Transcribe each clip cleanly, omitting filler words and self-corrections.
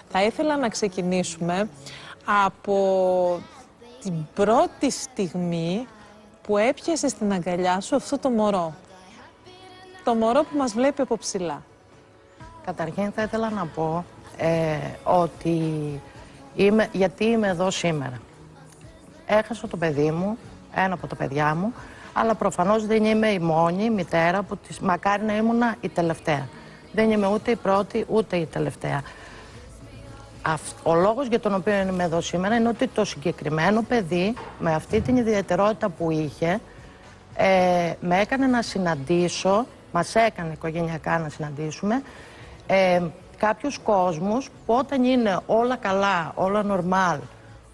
Θα ήθελα να ξεκινήσουμε από την πρώτη στιγμή που έπιασε στην αγκαλιά σου αυτό το μωρό. Το μωρό που μας βλέπει από ψηλά. Καταρχήν θα ήθελα να πω ότι γιατί είμαι εδώ σήμερα. Έχασα το παιδί μου, ένα από τα παιδιά μου, αλλά προφανώς δεν είμαι η μόνη μητέρα που μακάρι να ήμουν η τελευταία. Δεν είμαι ούτε η πρώτη ούτε η τελευταία. Ο λόγος για τον οποίο είμαι εδώ σήμερα είναι ότι το συγκεκριμένο παιδί, με αυτή την ιδιαιτερότητα που είχε, με έκανε να συναντήσω, μας έκανε οικογενειακά να συναντήσουμε, κάποιους κόσμους που όταν είναι όλα καλά, όλα νορμάλ,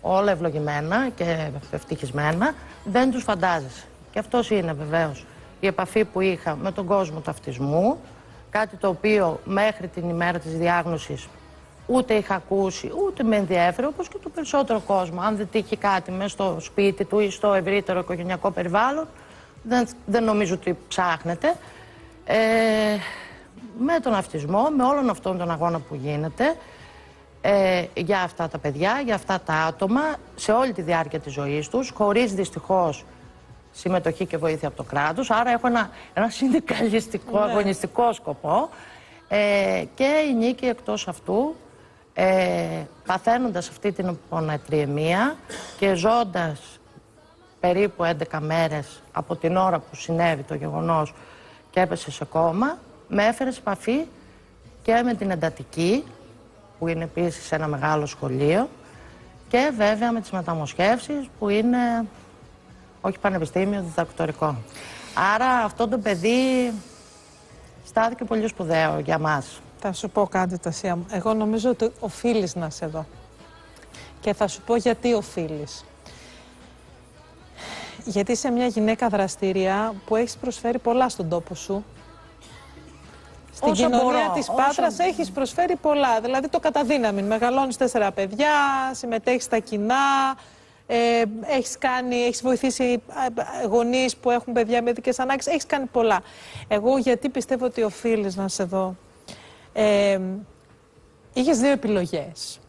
όλα ευλογημένα και ευτυχισμένα, δεν τους φαντάζεσαι. Και αυτός είναι βεβαίως η επαφή που είχα με τον κόσμο του αυτισμού, κάτι το οποίο μέχρι την ημέρα της διάγνωσης ούτε είχα ακούσει, ούτε με ενδιέφερε, όπως και το περισσότερο κόσμο. Αν δεν τύχει κάτι μέσα στο σπίτι του ή στο ευρύτερο οικογενειακό περιβάλλον, δεν νομίζω ότι ψάχνεται. Με τον αυτισμό, με όλον αυτόν τον αγώνα που γίνεται για αυτά τα παιδιά, για αυτά τα άτομα, σε όλη τη διάρκεια της ζωής τους, χωρίς δυστυχώς συμμετοχή και βοήθεια από το κράτος. Άρα έχω ένα συνδικαλιστικό, αγωνιστικό σκοπό και η νίκη εκτός αυτού, παθαίνοντας αυτή την πονατριεμία και ζώντας περίπου 11 μέρες από την ώρα που συνέβη το γεγονός και έπεσε σε κόμμα, με έφερε σε επαφή και με την εντατική, που είναι επίσης ένα μεγάλο σχολείο, και βέβαια με τις μεταμοσχεύσεις που είναι όχι πανεπιστήμιο, διδακτορικό. Άρα αυτό το παιδί στάθηκε πολύ σπουδαίο για μας. Θα σου πω κάτι, Τασία μου. Εγώ νομίζω ότι οφείλεις να είσαι εδώ. Και θα σου πω γιατί οφείλεις. Γιατί είσαι μια γυναίκα δραστήρια που έχεις προσφέρει πολλά στον τόπο σου. Στην κοινωνία της Πάτρας έχεις προσφέρει πολλά. Δηλαδή το καταδύναμη. Μεγαλώνεις 4 παιδιά, συμμετέχεις στα κοινά, έχεις βοηθήσει γονείς που έχουν παιδιά με ειδικές ανάγκες. Έχεις κάνει πολλά. Εγώ γιατί πιστεύω ότι οφείλεις να είσαι εδώ. Είχες 2 επιλογές.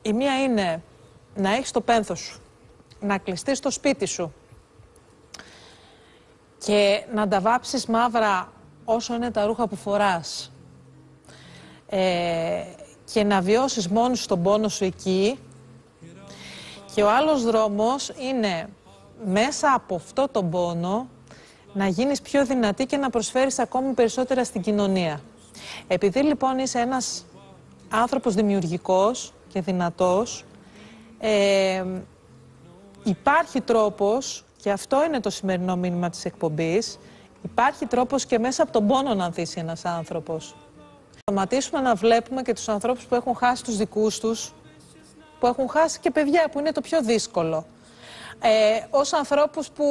Η μία είναι να έχεις το πένθος σου, να κλειστείς στο σπίτι σου και να τα βάψεις μαύρα όσο είναι τα ρούχα που φοράς και να βιώσεις μόνος τον πόνο σου εκεί, και ο άλλος δρόμος είναι μέσα από αυτό τον πόνο να γίνεις πιο δυνατή και να προσφέρεις ακόμη περισσότερα στην κοινωνία. Επειδή λοιπόν είσαι ένας άνθρωπος δημιουργικός και δυνατός, υπάρχει τρόπος, και αυτό είναι το σημερινό μήνυμα της εκπομπής, υπάρχει τρόπος και μέσα από τον πόνο να ανθίσει ένας άνθρωπος. Σταματήσουμε να βλέπουμε και τους ανθρώπους που έχουν χάσει τους δικούς τους, που έχουν χάσει και παιδιά, που είναι το πιο δύσκολο. Ως ανθρώπους που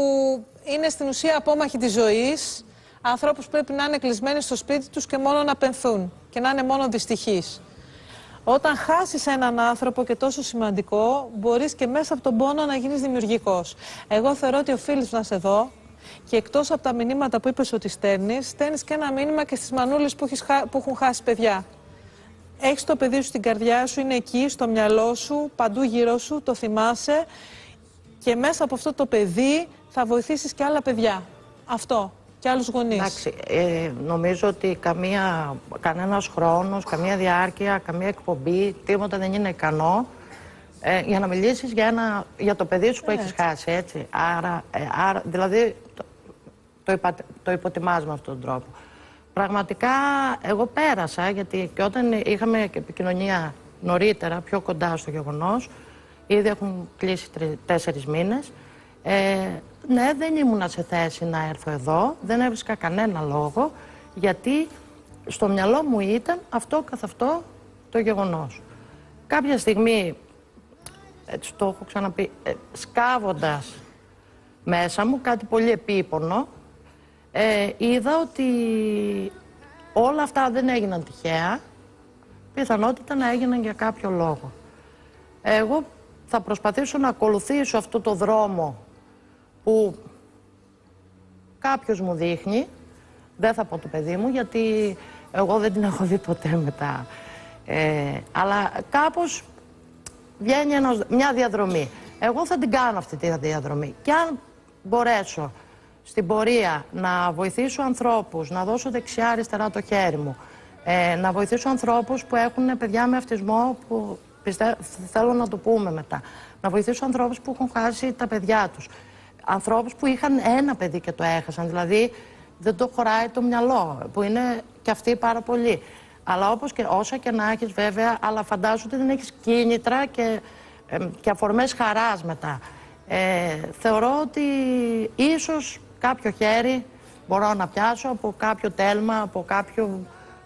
είναι στην ουσία απόμαχοι της ζωής, ανθρώπους που πρέπει να είναι κλεισμένοι στο σπίτι τους και μόνο να πενθούν και να είναι μόνο δυστυχείς. Όταν χάσεις έναν άνθρωπο και τόσο σημαντικό, μπορείς και μέσα από τον πόνο να γίνεις δημιουργικός. Εγώ θεωρώ ότι οφείλεις να είσαι εδώ και εκτός από τα μηνύματα που είπες ότι στέλνεις και ένα μήνυμα και στις μανούλες που έχουν χάσει παιδιά. Έχεις το παιδί σου στην καρδιά σου, είναι εκεί, στο μυαλό σου, παντού γύρω σου, το θυμάσαι και μέσα από αυτό το παιδί θα βοηθήσεις και άλλα παιδιά. Αυτό. Και άλλους γονείς. Εντάξει, νομίζω ότι κανένας χρόνος, καμία διάρκεια, καμία εκπομπή, τίποτα δεν είναι ικανό για να μιλήσεις για το παιδί σου που έχεις χάσει, έτσι. Άρα δηλαδή το υποτιμάς με αυτόν τον τρόπο. Πραγματικά εγώ πέρασα, γιατί και όταν είχαμε και επικοινωνία νωρίτερα, πιο κοντά στο γεγονός, ήδη έχουν κλείσει 4 μήνες, ναι, δεν ήμουνα σε θέση να έρθω εδώ, δεν έβρισκα κανένα λόγο, γιατί στο μυαλό μου ήταν αυτό καθ' αυτό το γεγονός. Κάποια στιγμή, έτσι το έχω ξαναπεί, σκάβοντας μέσα μου κάτι πολύ επίπονο, είδα ότι όλα αυτά δεν έγιναν τυχαία, πιθανότητα να έγιναν για κάποιο λόγο. Εγώ θα προσπαθήσω να ακολουθήσω αυτό το δρόμο που κάποιος μου δείχνει, δεν θα πω το παιδί μου, γιατί εγώ δεν την έχω δει ποτέ μετά. Αλλά κάπως βγαίνει μια διαδρομή. Εγώ θα την κάνω αυτή τη διαδρομή. Και αν μπορέσω στην πορεία να βοηθήσω ανθρώπους, να δώσω δεξιά-αριστερά το χέρι μου, να βοηθήσω ανθρώπους που έχουν παιδιά με αυτισμό, που θέλω να το πούμε μετά, να βοηθήσω ανθρώπους που έχουν χάσει τα παιδιά τους, ανθρώπους που είχαν ένα παιδί και το έχασαν, δηλαδή δεν το χωράει το μυαλό, που είναι και αυτοί πάρα πολλοί. Αλλά όπως και όσα και να έχεις βέβαια, αλλά φαντάζομαι ότι δεν έχεις κίνητρα και αφορμές χαράς μετά. Θεωρώ ότι ίσως κάποιο χέρι μπορώ να πιάσω από κάποιο τέλμα, από κάποιο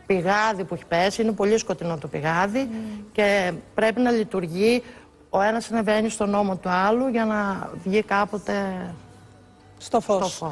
πηγάδι που έχει πέσει. Είναι πολύ σκοτεινό το πηγάδι και πρέπει να λειτουργεί. Ο ένας ανεβαίνει στον ώμο του άλλου για να βγει κάποτε στο φως.